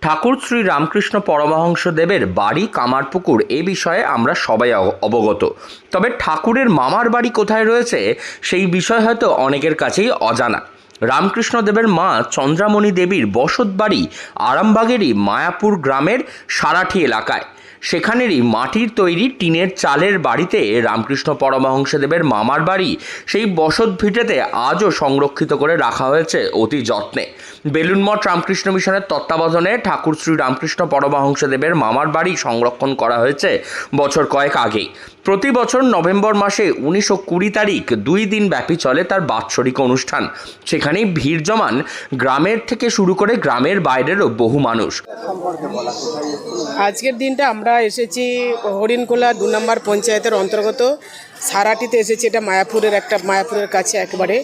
ঠাকুর শ্রী রামকৃষ্ণ পরমহংস দেবের বাড়ি কামারপুকুর এ বিষয়ে আমরা সবাই অবগত। তবে ঠাকুরের মামার বাড়ি কোথায় রয়েছে সেই বিষয় হয়তো অনেকের কাছেই অজানা। রামকৃষ্ণ দেবের মা চন্দ্রামণি দেবীর বসত বাড়ি আরামবাগেরই মায়াপুর গ্রামের সারাঠি এলাকায়। সেখানেরই মাটির তৈরি টিনের চালের বাড়িতে রামকৃষ্ণ পরমহংসদেবের মামার বাড়ি সেই বসত ভিটেতে আজও সংরক্ষিত করে রাখা হয়েছে অতি যত্নে। বেলুড়মঠ রামকৃষ্ণ মিশনের তত্ত্বাবধানে ঠাকুর শ্রী রামকৃষ্ণ পরমহংসদেবের মামার বাড়ি সংরক্ষণ করা হয়েছে বছর কয়েক আগেই। প্রতি বছর নভেম্বর মাসে 19 ও 20 তারিখ 2 দিন ব্যাপী চলে তার বাৎসরিক অনুষ্ঠান। সেখানেই ভিড় জমান গ্রামের থেকে শুরু করে গ্রামের বাইরেরও বহু মানুষ। আজকের দিনটা আমরা এসেছি হরিণখোলা 2 নম্বর পঞ্চায়েতের অন্তর্গত সারাটিতে এসেছি। এটা মায়াপুরের কাছে একেবারে।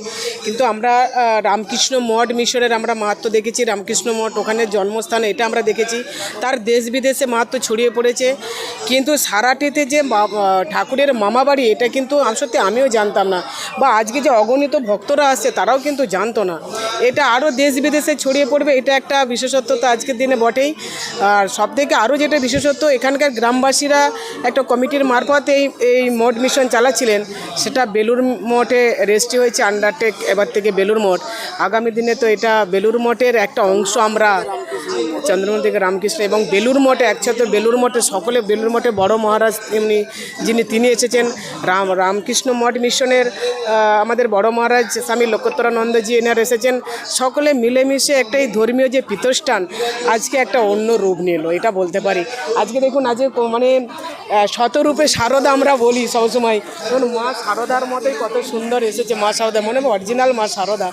কিন্তু আমরা রামকৃষ্ণ মঠ মিশনের আমরা মাহাত্ম দেখেছি। রামকৃষ্ণ মঠ ওখানে জন্মস্থান এটা আমরা দেখেছি। তার দেশ বিদেশে মাহাত্ম ছড়িয়ে পড়েছে। কিন্তু সারাটিতে যে ঠাকুরের মামা বাড়ি এটা কিন্তু সত্যি আমিও জানতাম না, বা আজকে যে অগণিত ভক্তরা আসছে তারাও কিন্তু জানতো না। এটা আরও দেশ বিদেশে ছড়িয়ে পড়বে, এটা একটা বিশেষত্ব তো আজকের দিনে বটেই। আর সবথেকে আরও যেটা বিশেষত্ব, এখানকার গ্রামবাসীরা একটা কমিটির মারফত এই মঠ মিশন চালাচ্ছিলেন। সেটা বেলুড় মঠে রেজিস্ট্রি হয়েছে, আন্ডারটেক এবার থেকে বেলুড় মঠ। আগামী দিনে তো এটা বেলুড় মঠের একটা অংশ। আমরা চন্দ্রমণি থেকে রামকৃষ্ণ এবং বেলুড় মঠে একসাথে বেলুড় মঠে সকলে বেলুড় মঠে বড় মহারাজ তিনি এসেছেন। রামকৃষ্ণ মঠ মিশনের আমাদের বড় মহারাজ স্বামী লোকোত্তরানন্দজি এনার এসেছেন। সকলে মিলেমিশে একটা এই ধর্মীয় যে পীঠস্থান আজকে একটা অন্য রূপ নিল, এটা বলতে পারি। আজকে দেখুন, আজকে মানে শতরূপে শারদা আমরা বলি সবসময়, দেখুন মা শারদার মতোই কত সুন্দর এসেছে মা শারদা, মনে অরিজিনাল মা শারদা।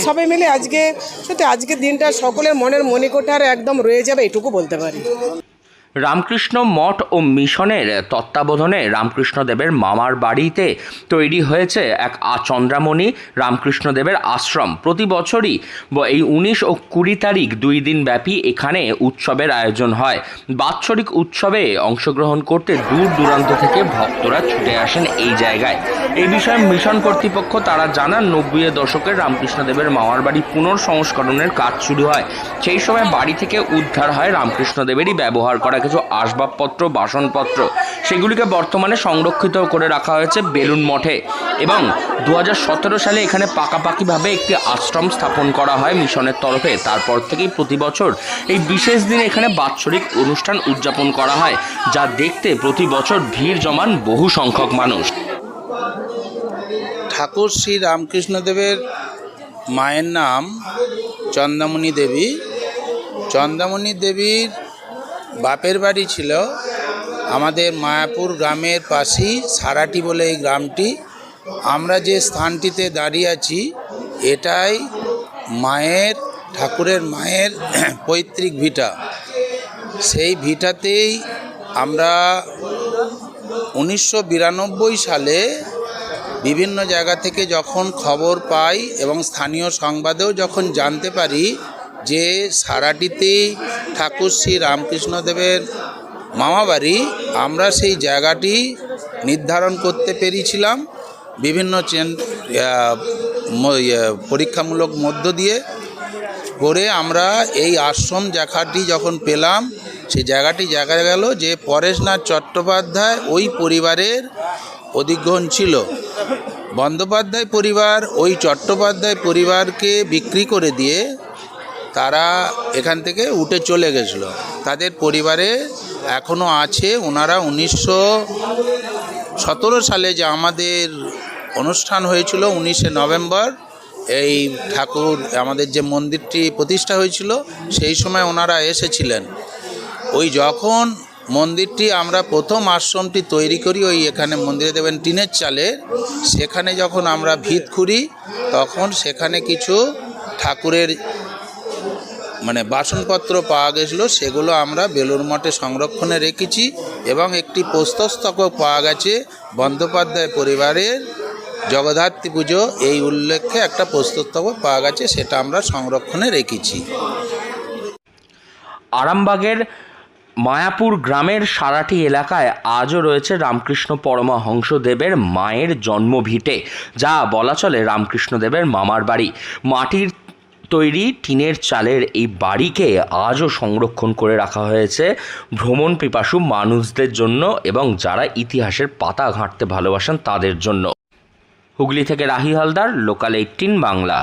সবাই মিলে আজকে সত্যি আজকের দিনটা সকলের মনের মণিকোঠার একদম রয়ে যাবে, এটুকু বলতে পারি। রামকৃষ্ণ মঠ ও মিশনের তত্ত্বাবধানে রামকৃষ্ণদেবের মামার বাড়িতে তৈরি হয়েছে এক চন্দ্রামণি রামকৃষ্ণদেবের আশ্রম। প্রতি বছরই এই 19 ও 20 তারিখ 2 দিন ব্যাপী এখানে উৎসবের আয়োজন হয়। বাৎসরিক উৎসবে অংশগ্রহণ করতে দূর দূরান্ত থেকে ভক্তরা ছুটে আসেন এই জায়গায়। এই বিষয়ে মিশন কর্তৃপক্ষ তারা জানান, 90-এর দশকের রামকৃষ্ণদেবের মামার বাড়ি পুনর্সংস্করণের কাজ শুরু হয়। সেই সময় বাড়ি থেকে উদ্ধার হয় রামকৃষ্ণদেবেরই ব্যবহার করা কিছু আসবাবপত্র, বাসনপত্র। সেগুলিকে বর্তমানে সংরক্ষিত করে রাখা হয়েছে বেলুড় মঠে এবং 2017 সালে এখানে পাকাপাকিভাবে একটি আশ্রম স্থাপন করা হয় মিশনের তরফে। তারপর থেকেই প্রতি বছর এই বিশেষ দিনে এখানে বাৎসরিক অনুষ্ঠান উদযাপন করা হয়, যা দেখতে প্রতি বছর ভিড় জমান বহু সংখ্যক মানুষ। ঠাকুর শ্রী রামকৃষ্ণদেবের মায়ের নাম চন্দ্রামণি দেবী। চন্দ্রামণি দেবীর বাপের বাড়ি ছিল আমাদের মায়াপুর গ্রামের পাশেই সারাটি বলে এই গ্রামটি। আমরা যে স্থানটিতে দাঁড়িয়ে আছি এটাই ঠাকুরের মায়ের পৈতৃক ভিটা। সেই ভিটাতেই আমরা 1992 সালে বিভিন্ন জায়গা থেকে যখন খবর পাই এবং স্থানীয় সংবাদেও যখন জানতে পারি যে সারাটিতেই ঠাকুর শ্রী রামকৃষ্ণদেবের মামাবাড়ি, আমরা সেই জায়গাটি নির্ধারণ করতে পেরেছিলাম বিভিন্ন পরীক্ষামূলক মধ্য দিয়ে করে। আমরা এই আশ্রম জায়গাটি যখন পেলাম, সেই জায়গাটি দেখা গেল যে পরেশনাথ চট্টোপাধ্যায় ওই পরিবারের অধিগ্রহণ ছিল। বন্দ্যোপাধ্যায় পরিবার ওই চট্টোপাধ্যায় পরিবারকে বিক্রি করে দিয়ে তারা এখান থেকে উঠে চলে গেছিলো। তাদের পরিবারে এখনও আছে। ওনারা 1917 সালে যে আমাদের অনুষ্ঠান হয়েছিল 19শে নভেম্বর, এই ঠাকুর আমাদের যে মন্দিরটি প্রতিষ্ঠা হয়েছিল সেই সময় ওনারা এসেছিলেন। ওই যখন মন্দিরটি আমরা প্রথম আশ্রমটি তৈরি করি, ওই এখানে মন্দিরে দেবেন টিনের চালের, সেখানে যখন আমরা ভিত খুঁড়ি তখন সেখানে কিছু ঠাকুরের বাসনপত্র পাওয়া গেছিলো। সেগুলো আমরা বেলুড় মঠে সংরক্ষণে রেখেছি এবং একটি প্রস্তরস্তবক পাওয়া গেছে বন্দ্যোপাধ্যায় পরিবারের জগদ্ধাত্রী পুজো এই উল্লেখ্যে একটা প্রস্তরস্তবক পাওয়া গেছে, সেটা আমরা সংরক্ষণে রেখেছি। আরামবাগের মায়াপুর গ্রামের সারাটি এলাকায় আজও রয়েছে রামকৃষ্ণ পরমহংসদেবের মায়ের জন্মভিটে, যা বলা চলে রামকৃষ্ণদেবের মামার বাড়ি। মাটির তৈরি টিনের চালের এই বাড়িকে আজও সংরক্ষণ করে রাখা হয়েছে ভ্রমণ পিপাসু মানুষদের জন্য এবং যারা ইতিহাসের পাতা ঘাঁটতে ভালোবাসেন তাদের জন্য। হুগলি থেকে রাহি হালদার, লোকাল 18 বাংলা।